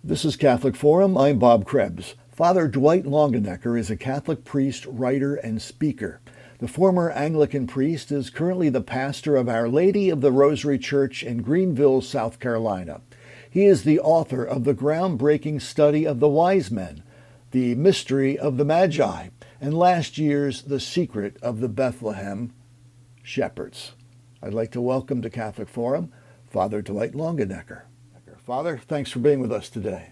This is Catholic Forum. I'm Bob Krebs. Father Dwight Longenecker is a Catholic priest, writer, and speaker. The former Anglican priest is currently the pastor of Our Lady of the Rosary Church in Greenville, South Carolina. He is the author of the groundbreaking study of the wise men, the mystery of the Magi, and last year's The Secret of the Bethlehem Shepherds. I'd like to welcome to Catholic Forum Father Dwight Longenecker. Father, thanks for being with us today.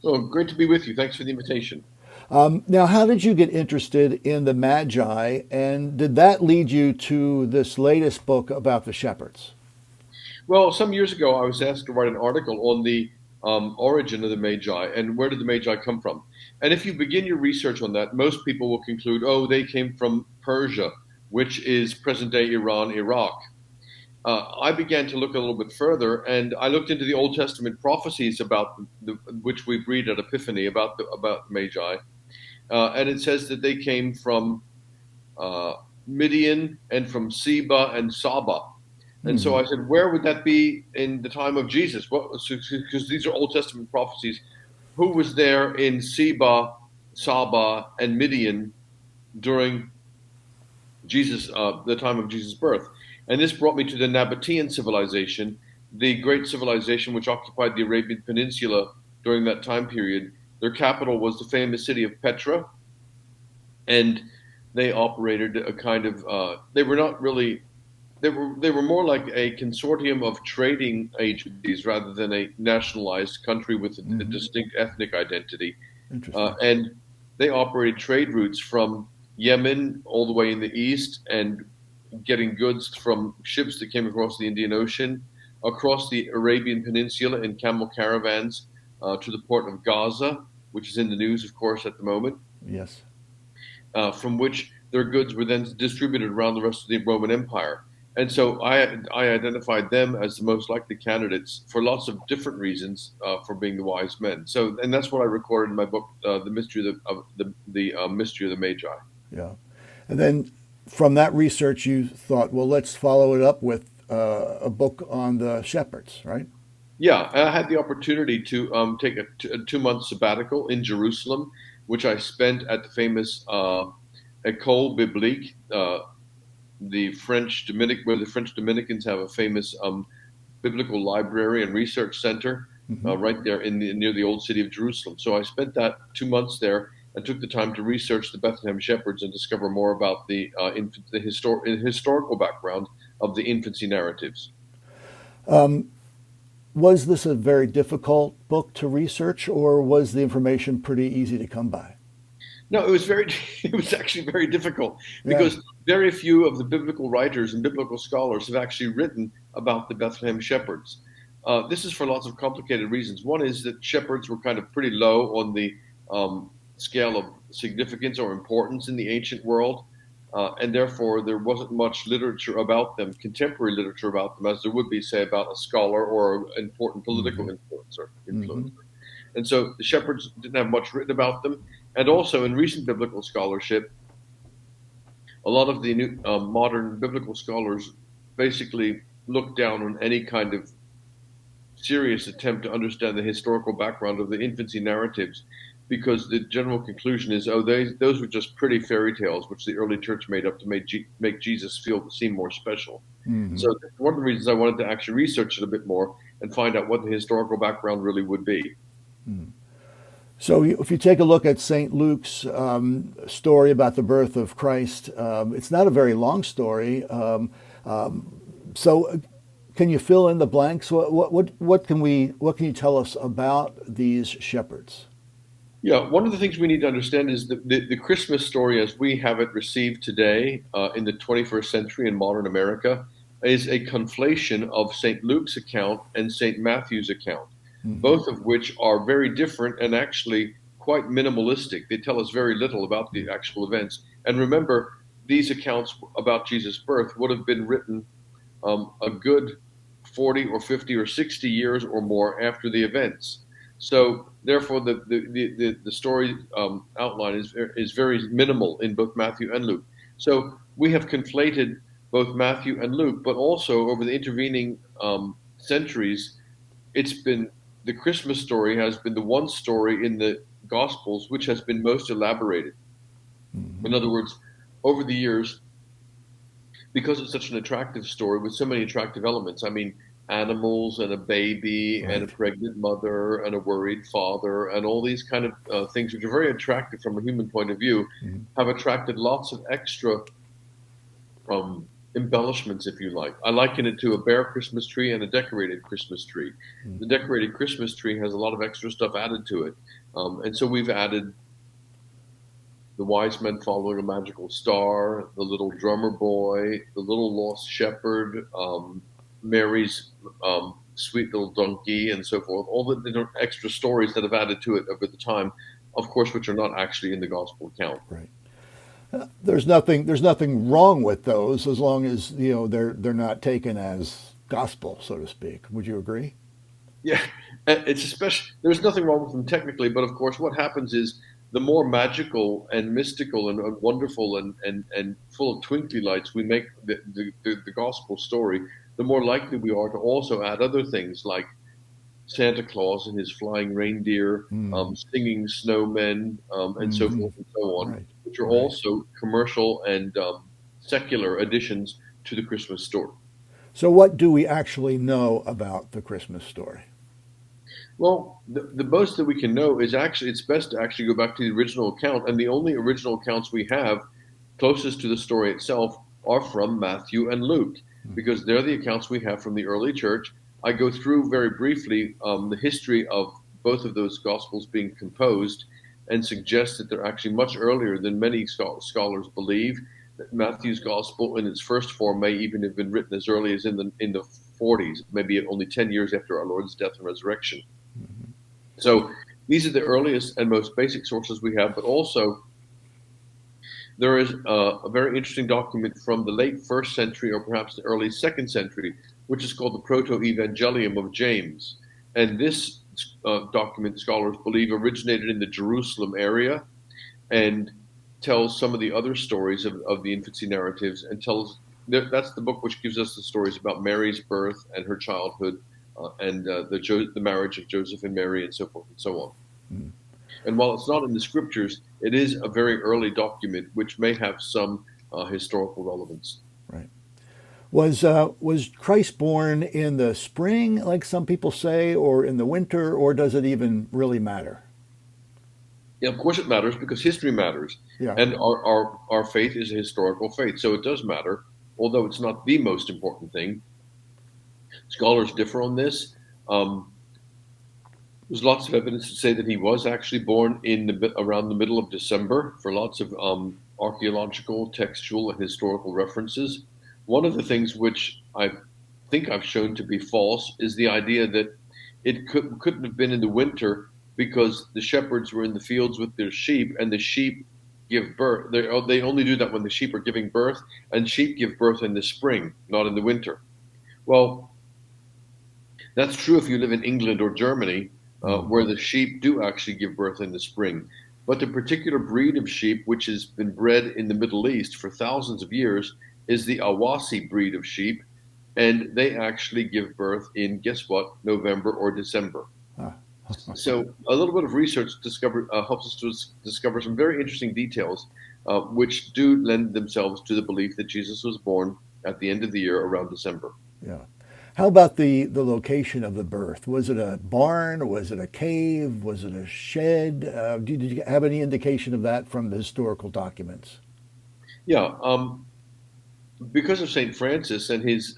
Oh, great to be with you. Thanks for the invitation. Now, how did you get interested in the Magi, and did that lead you to this latest book about the shepherds? Well, some years ago, I was asked to write an article on the origin of the Magi and where did the Magi come from. And if you begin your research on that, most people will conclude, oh, they came from Persia, which is present-day Iran, Iraq. I began to look a little bit further, and I looked into the Old Testament prophecies about which we read at Epiphany about Magi, and it says that they came from Midian and from Seba and Saba. And so I said, where would that be in the time of Jesus? Because these are Old Testament prophecies. Who was there in Seba, Saba, and Midian during the time of Jesus' birth? And this brought me to the Nabatean civilization, the great civilization which occupied the Arabian Peninsula during that time period. Their capital was the famous city of Petra, and they operated a kind of they were not really they were more like a consortium of trading agencies rather than a nationalized country with a distinct ethnic identity. And they operated trade routes from Yemen all the way in the east and getting goods from ships that came across the Indian Ocean, across the Arabian Peninsula in camel caravans to the port of Gaza, which is in the news, of course, at the moment. Yes. From which their goods were then distributed around the rest of the Roman Empire. And so I identified them as the most likely candidates for lots of different reasons for being the wise men. So, and that's what I recorded in my book, The Mystery of the Mystery of the Magi. Yeah. And then from that research, you thought, well, let's follow it up with a book on the shepherds, right? Yeah, I had the opportunity to take a 2 month sabbatical in Jerusalem, which I spent at the famous École Biblique, where the French Dominicans have a famous biblical library and research center right there near the old city of Jerusalem. So I spent that 2 months there and took the time to research the Bethlehem Shepherds and discover more about the historical background of the infancy narratives. Was this a very difficult book to research, or was the information pretty easy to come by? No, it was actually very difficult because very few of the biblical writers and biblical scholars have actually written about the Bethlehem Shepherds. This is for lots of complicated reasons. One is that shepherds were kind of pretty low on the scale of significance or importance in the ancient world, and therefore there wasn't much literature about them, contemporary literature about them, as there would be, say, about a scholar or an important political influencer. And so the shepherds didn't have much written about them. And also in recent biblical scholarship, a lot of the new modern biblical scholars basically look down on any kind of serious attempt to understand the historical background of the infancy narratives, because the general conclusion is, those were just pretty fairy tales, which the early church made up to make Jesus seem more special. So one of the reasons I wanted to actually research it a bit more and find out what the historical background really would be. So if you take a look at St. Luke's story about the birth of Christ, it's not a very long story. So can you fill in the blanks? What can you tell us about these shepherds? Yeah, one of the things we need to understand is that the Christmas story as we have it received today in the 21st century in modern America is a conflation of St. Luke's account and St. Matthew's account, both of which are very different and actually quite minimalistic. They tell us very little about the actual events. And remember, these accounts about Jesus' birth would have been written a good 40 or 50 or 60 years or more after the events. So therefore, the story outline is very minimal in both Matthew and Luke. So we have conflated both Matthew and Luke, but also over the intervening centuries, it's been the Christmas story has been the one story in the Gospels which has been most elaborated. Mm-hmm. In other words, over the years, because it's such an attractive story with so many attractive elements. I mean, animals and a baby and a Right. pregnant mother and a worried father and all these kind of things, which are very attractive from a human point of view, Mm-hmm. have attracted lots of extra embellishments, if you like. I liken it to a bare Christmas tree and a decorated Christmas tree. The decorated Christmas tree has a lot of extra stuff added to it. And so we've added the wise men following a magical star, the little drummer boy, the little lost shepherd, Mary's sweet little donkey, and so forth. All the different extra stories that have added to it over the time, of course, which are not actually in the gospel account. Right. There's nothing wrong with those as long as they're not taken as gospel, so to speak. Would you agree? Yeah, it's especially there's nothing wrong with them technically, but of course, what happens is the more magical and mystical and wonderful and full of twinkly lights we make the gospel story, the more likely we are to also add other things like Santa Claus and his flying reindeer, Mm. singing snowmen, and so Mm-hmm. forth and so on, Right. which are Right. also commercial and secular additions to the Christmas story. So, what do we actually know about the Christmas story? Well, the most that we can know is actually it's best to actually go back to the original account, and the only original accounts we have closest to the story itself are from Matthew and Luke, because they're the accounts we have from the early church. I go through very briefly the history of both of those gospels being composed, and suggest that they're actually much earlier than many scholars believe. That Matthew's gospel, in its first form, may even have been written as early as in the 40s, maybe only 10 years after our Lord's death and resurrection. Mm-hmm. So these are the earliest and most basic sources we have, but also there is a very interesting document from the late first century or perhaps the early second century, which is called the Proto-Evangelium of James. And this document, scholars believe, originated in the Jerusalem area and tells some of the other stories of the infancy narratives and tells that's the book which gives us the stories about Mary's birth and her childhood and the marriage of Joseph and Mary and so forth and so on. Mm. And while it's not in the scriptures, it is a very early document which may have some historical relevance. Right. Was Christ born in the spring, like some people say, or in the winter, or does it even really matter? Yeah, of course it matters because history matters, Yeah. and our faith is a historical faith, so it does matter, although it's not the most important thing. Scholars differ on this. Um, there's lots of evidence to say that he was actually born around the middle of December for lots of archaeological, textual, and historical references. One of the things which I think I've shown to be false is the idea that couldn't have been in the winter because the shepherds were in the fields with their sheep, and the sheep give birth. They only do that when the sheep are giving birth, and sheep give birth in the spring, not in the winter. Well, that's true if you live in England or Germany, Mm-hmm. where the sheep do actually give birth in the spring. But the particular breed of sheep, which has been bred in the Middle East for thousands of years, is the Awasi breed of sheep. And they actually give birth in, guess what, November or December. Ah. So a little bit of research helps us to discover some very interesting details, which do lend themselves to the belief that Jesus was born at the end of the year around December. Yeah. How about the location of the birth? Was it a barn? Was it a cave? Was it a shed? Did you have any indication of that from the historical documents? Yeah, because of Saint Francis and his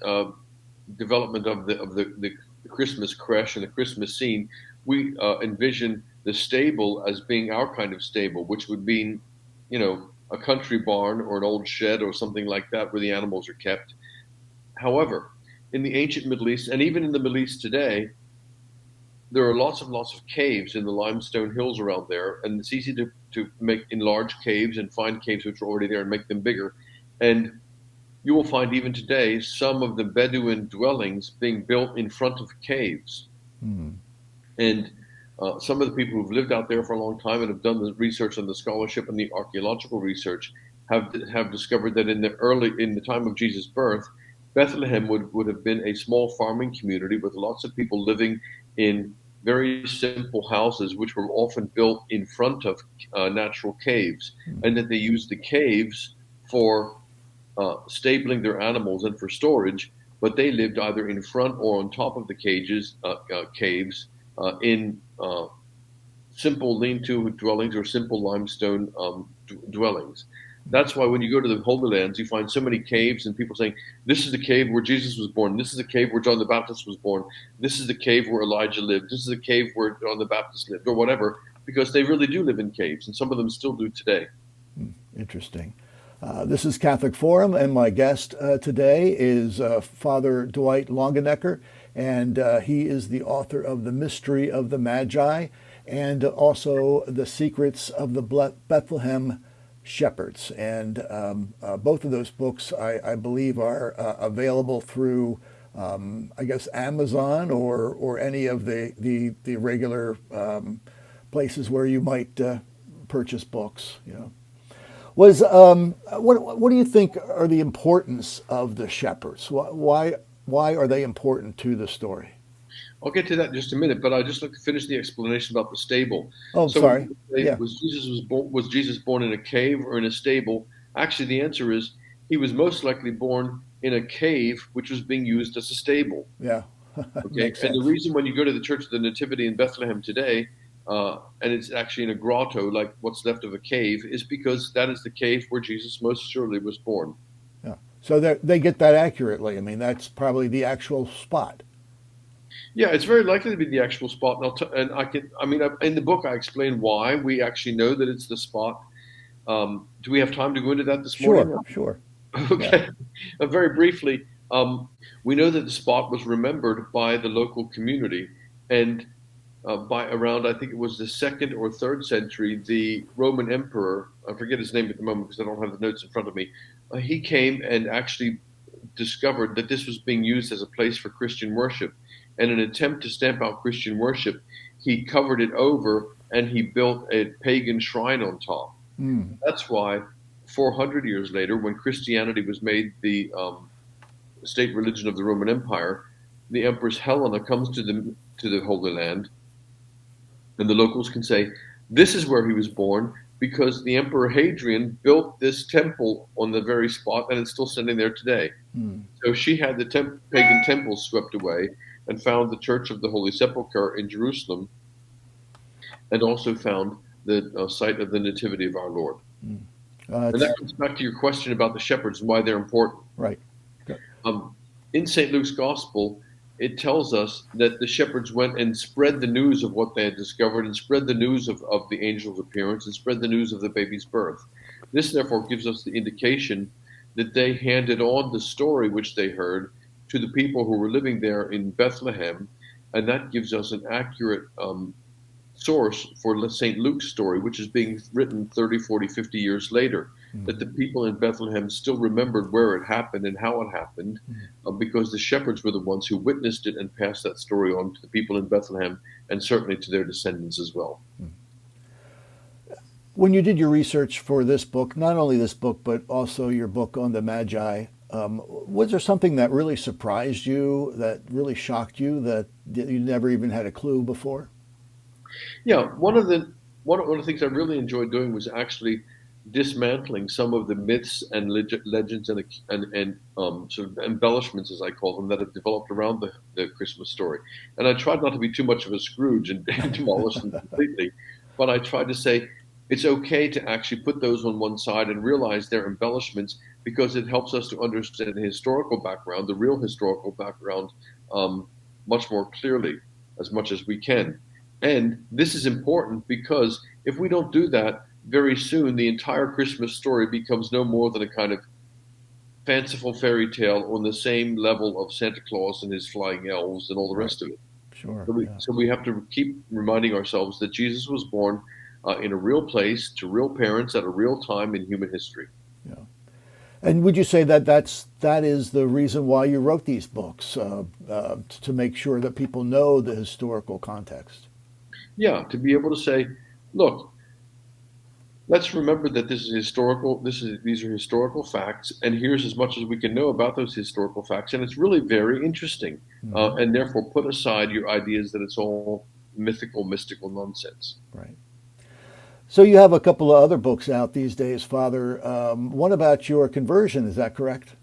development of the Christmas creche and the Christmas scene, we envision the stable as being our kind of stable, which would mean, a country barn or an old shed or something like that where the animals are kept. However, in the ancient Middle East and even in the Middle East today, there are lots of caves in the limestone hills around there, and it's easy to make enlarge caves and find caves which are already there and make them bigger. And you will find even today some of the Bedouin dwellings being built in front of caves. Hmm. And some of the people who've lived out there for a long time and have done the research and the scholarship and the archaeological research have discovered that in the time of Jesus' birth, Bethlehem would have been a small farming community with lots of people living in very simple houses, which were often built in front of natural caves, and that they used the caves for stabling their animals and for storage, but they lived either in front or on top of the caves in simple lean-to dwellings or simple limestone dwellings. That's why when you go to the Holy Lands, you find so many caves and people saying, this is the cave where Jesus was born. This is the cave where John the Baptist was born. This is the cave where Elijah lived. This is the cave where John the Baptist lived, or whatever, because they really do live in caves, and some of them still do today. Interesting. This is Catholic Forum, and my guest today is Father Dwight Longenecker, and he is the author of The Mystery of the Magi and also The Secrets of the Bethlehem Shepherds. And both of those books, I believe, are available through, I guess, Amazon or any of the regular places where you might purchase books. You know, what do you think are the importance of the shepherds? Why are they important to the story? I'll get to that in just a minute, but I'd just like to finish the explanation about the stable. Oh, so sorry. Yeah. Was Jesus born in a cave or in a stable? Actually, the answer is he was most likely born in a cave, which was being used as a stable. Yeah. Okay. And the reason when you go to the Church of the Nativity in Bethlehem today, and it's actually in a grotto, like what's left of a cave, is because that is the cave where Jesus most surely was born. Yeah. So they get that accurately. I mean, that's probably the actual spot. Yeah, it's very likely to be the actual spot, in the book I explain why we actually know that it's the spot. Do we have time to go into that this morning? Sure. Okay. Yeah. Very briefly, we know that the spot was remembered by the local community, and by around, I think it was the 2nd or 3rd century, the Roman emperor, I forget his name at the moment because I don't have the notes in front of me, he came and actually discovered that this was being used as a place for Christian worship. And in an attempt to stamp out Christian worship, he covered it over and he built a pagan shrine on top. That's why 400 years later, when Christianity was made the state religion of the Roman Empire, the Empress Helena comes to the Holy Land, and the locals can say, this is where he was born, because the Emperor Hadrian built this temple on the very spot, and it's still standing there today. So she had the pagan temples swept away, and found the Church of the Holy Sepulchre in Jerusalem, and also found the site of the Nativity of our Lord. And that comes back to your question about the shepherds and why they're important. Right. In St. Luke's Gospel, it tells us that the shepherds went and spread the news of what they had discovered, and spread the news of the angel's appearance, and spread the news of the baby's birth. This, therefore, gives us the indication that they handed on the story which they heard to the people who were living there in Bethlehem, and that gives us an accurate source for St. Luke's story, which is being written 30, 40, 50 years later, that the people in Bethlehem still remembered where it happened and how it happened, because the shepherds were the ones who witnessed it and passed that story on to the people in Bethlehem, and certainly to their descendants as well. When you did your research for this book, not only this book, but also your book on the Magi, was there something that really surprised you, that really shocked you, that you never even had a clue before? Yeah, one of the things I really enjoyed doing was actually dismantling some of the myths and legends and sort of embellishments, as I call them, that have developed around the Christmas story. And I tried not to be too much of a Scrooge and demolish them completely, but I tried to say it's okay to actually put those on one side and realize they're embellishments, because it helps us to understand the historical background, the real historical background, much more clearly, as much as we can. And this is important because if we don't do that, very soon the entire Christmas story becomes no more than a kind of fanciful fairy tale on the same level of Santa Claus and his flying elves and all the rest of it. Sure. So we have to keep reminding ourselves that Jesus was born in a real place, to real parents, at a real time in human history. Yeah. And would you say that that is the reason why you wrote these books, to make sure that people know the historical context? Yeah, to be able to say, look, let's remember that this is historical. These are historical facts, and here's as much as we can know about those historical facts, and it's really very interesting. And therefore, put aside your ideas that it's all mystical nonsense. Right. So you have a couple of other books out these days, Father. One about your conversion, is that correct?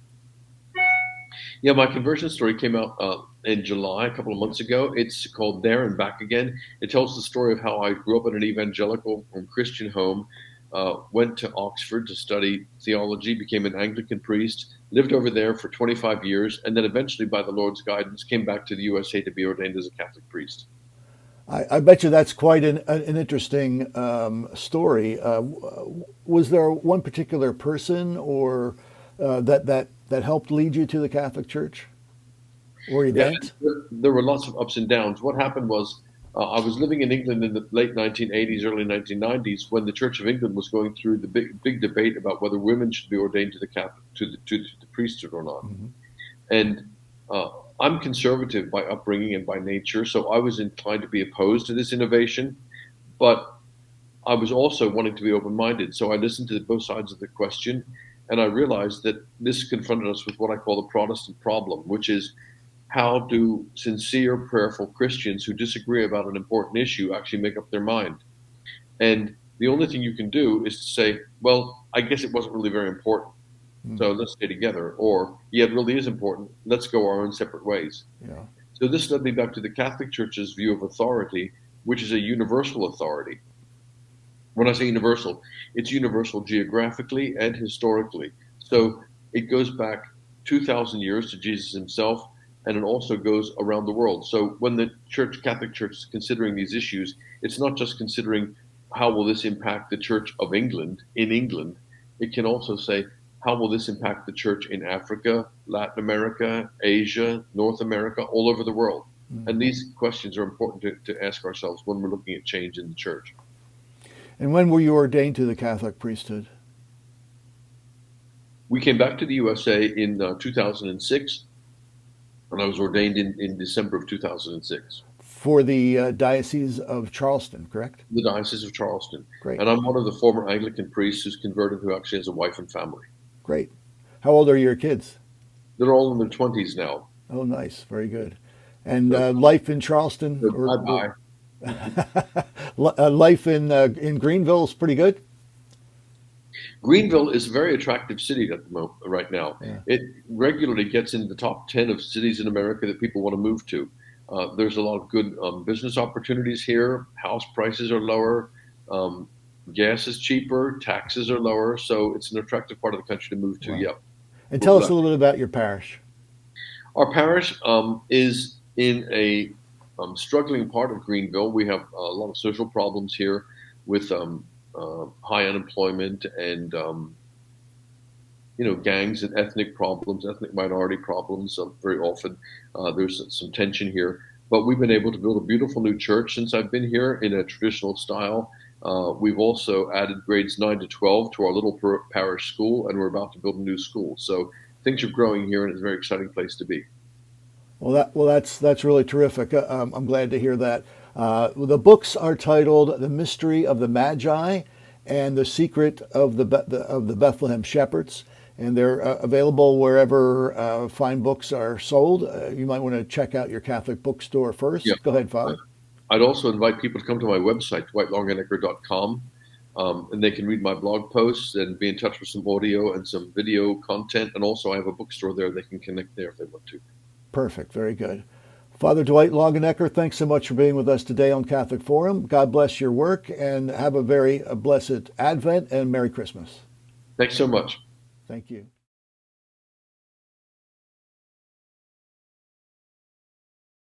Yeah, my conversion story came out in July, a couple of months ago. It's called There and Back Again. It tells the story of how I grew up in an evangelical and Christian home, went to Oxford to study theology, became an Anglican priest, lived over there for 25 years, and then eventually, by the Lord's guidance, came back to the USA to be ordained as a Catholic priest. I bet you that's quite an interesting story. Was there one particular person or that helped lead you to the Catholic Church or Yeah, event? there were lots of ups and downs. What happened was I was living in England in the late 1980s, early 1990s, when the Church of England was going through the big debate about whether women should be ordained to the Catholic to the priesthood or not. Hmm. And I'm conservative by upbringing and by nature, so I was inclined to be opposed to this innovation, but I was also wanting to be open-minded. So I listened to both sides of the question, and I realized that this confronted us with what I call the Protestant problem, which is how do sincere, prayerful Christians who disagree about an important issue actually make up their mind? And the only thing you can do is to say, well, I guess it wasn't really very important, Mm. so let's stay together. Or, yeah, it really is important. Let's go our own separate ways. Yeah. So this led me back to the Catholic Church's view of authority, which is a universal authority. When I say universal, it's universal geographically and historically. So it goes back 2,000 years to Jesus himself, and it also goes around the world. So when the Catholic Church is considering these issues, it's not just considering how will this impact the Church of England in England. It can also say, how will this impact the church in Africa, Latin America, Asia, North America, all over the world? Mm. And these questions are important to ask ourselves when we're looking at change in the church. And when were you ordained to the Catholic priesthood? We came back to the USA in 2006, and I was ordained in December of 2006. For the Diocese of Charleston, correct? The Diocese of Charleston. Great. And I'm one of the former Anglican priests who's converted, who actually has a wife and family. Great. How old are your kids? They're all in their 20s now. Oh, nice. Very good. And life in Charleston? Bye-bye. Life in Greenville is pretty good? Greenville is a very attractive city at the moment, right now. Yeah. It regularly gets into the top 10 of cities in America that people want to move to. There's a lot of good business opportunities here. House prices are lower. Gas is cheaper. Taxes are lower. So it's an attractive part of the country to move to. Wow. Yep. And tell us a little bit about your parish. Our parish is in a struggling part of Greenville. We have a lot of social problems here with high unemployment and gangs and ethnic problems, ethnic minority problems. Very often there's some tension here. But we've been able to build a beautiful new church since I've been here in a traditional style. We've also added grades 9 to 12 to our little parish school, and we're about to build a new school. So things are growing here, and it's a very exciting place to be. Well, that's really terrific. I'm glad to hear that. The books are titled "The Mystery of the Magi" and "The Secret of the Bethlehem Shepherds," and they're available wherever fine books are sold. You might want to check out your Catholic bookstore first. Yeah. Go ahead, Father. I'd also invite people to come to my website, dwightlongenecker.com, and they can read my blog posts and be in touch with some audio and some video content. And also I have a bookstore there. They can connect there if they want to. Perfect. Very good. Father Dwight Longenecker, thanks so much for being with us today on Catholic Forum. God bless your work, and have a very blessed Advent and Merry Christmas. Thanks so much. Thank you.